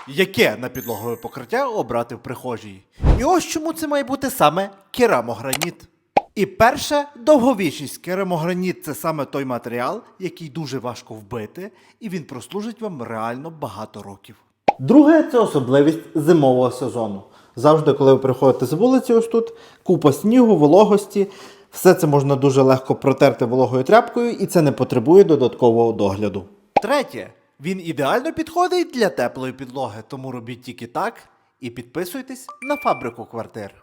Яке напідлогове покриття обрати в прихожій? І ось чому це має бути саме керамограніт. І перше, довговічність. Керамограніт – це саме той матеріал, який дуже важко вбити, і він прослужить вам реально багато років. Друге – це особливість зимового сезону. Завжди, коли ви приходите з вулиці, ось тут, купа снігу, вологості, все це можна дуже легко протерти вологою тряпкою, і це не потребує додаткового догляду. Третє. Він ідеально підходить для теплої підлоги, тому робіть тільки так і підписуйтесь на фабрику квартир.